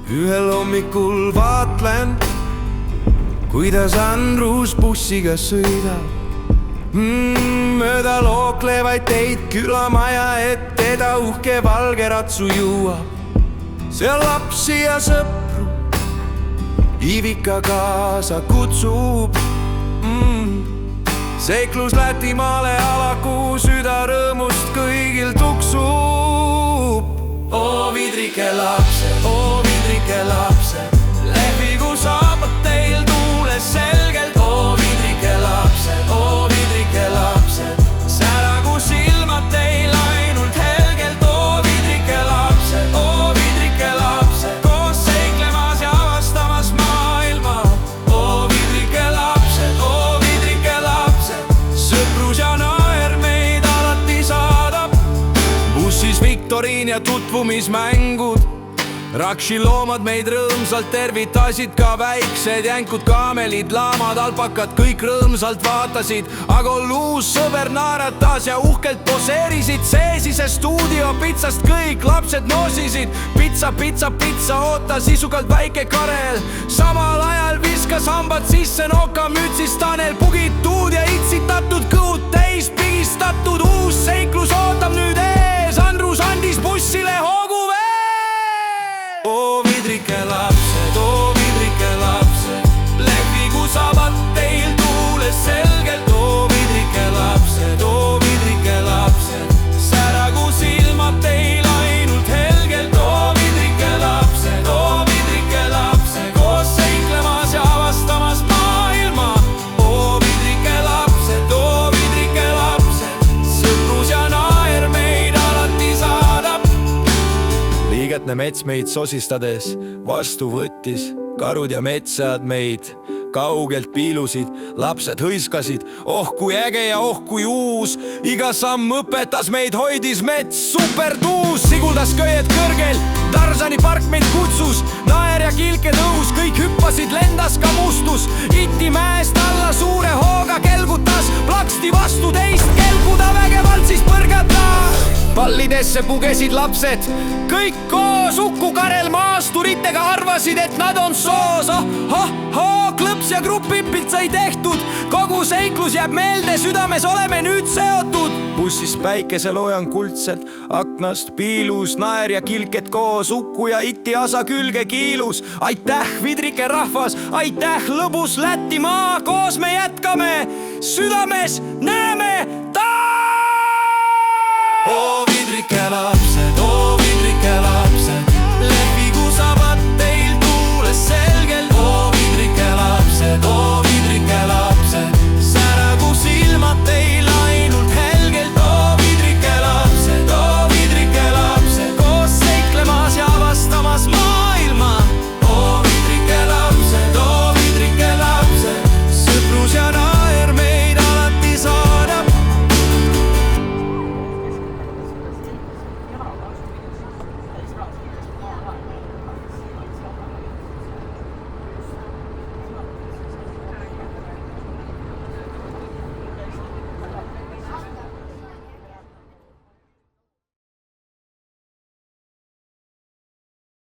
Ühel hommikul vaatlen, kuidas Andrus bussiga sõidab mööda looklevaid teid külamaja, et teda uhke valge ratsu juuab. Seal lapsi ja sõpru Ivika kaasa kutsub. Seiklus Lätimaale avaku, süda rõõmust kõigil tuksub. Oo vidrike lapsed, lehvigu saabad teil tuules selgelt. Oo vidrike lapsed, säragu silmad teil ainult helgelt. Oo vidrike lapsed, koos seiklemas ja avastamas maailma. Oo vidrike lapsed, sõprus ja naer meid alati saadab. Bussis viktoriin ja tutvumismängud, Rakši loomad meid rõõmsalt tervitasid, ka väiksed jänkud, kaamelid, laamad, alpakad, kõik rõõmsalt vaatasid. Aga luus sõber naeratas ja uhkelt poseerisid. Seesise stuudio pitsast kõik lapsed noosisid. Pitsa, oota sisukalt väike Karel. Samal ajal viskas hambad sisse nokamütsist Tanel. Pugitud ja itsitatud, kõhud täis pigistatud. Uus seiklus ootab nüüd ees, Andrus andis bussile hoogu veel. Oo vidrike lapsed, lehvigu saabad teil tuules selgelt. Oo vidrike lapsed, säragu silmad teil ainult helgelt. Oo vidrike lapsed, koos seiklemas ja avastamas maailma. Oo vidrike lapsed, sõprus ja naer meid alati saadab. Liigetne mets meid sosistades vastu võttis, karud ja metsad meid kaugelt piilusid. Lapsed hõiskasid, oh kui äge ja oh kui uus. Iga samm õpetas meid, hoidis mets supertuus. Siguldas köied kõrgel, Tarzani park meid kutsus. Naer ja kilke tõus, kõik hüppasid, lendas ka mustus. Iti mäest alla suure hooga kelgutas, plaksti vastu teist kelguda vägevalt siis põrgata. Pallidesse pugesid lapsed, kõik koos. Uku Karel maasturitega arvasid, et nad on soos. Klõps ja grupipilt sai tehtud, kogu seiklus jääb meelde, südames oleme nüüd seotud. Bussis päikeseloojang kuldselt aknast piilus, naer ja kilked koos, Uku ja Iti asa külge kiilus. Aitäh vidrike rahvas, aitäh lõbus Lätimaa, koos me jätkame, südames näeme taas. Oo vidrike lapsed.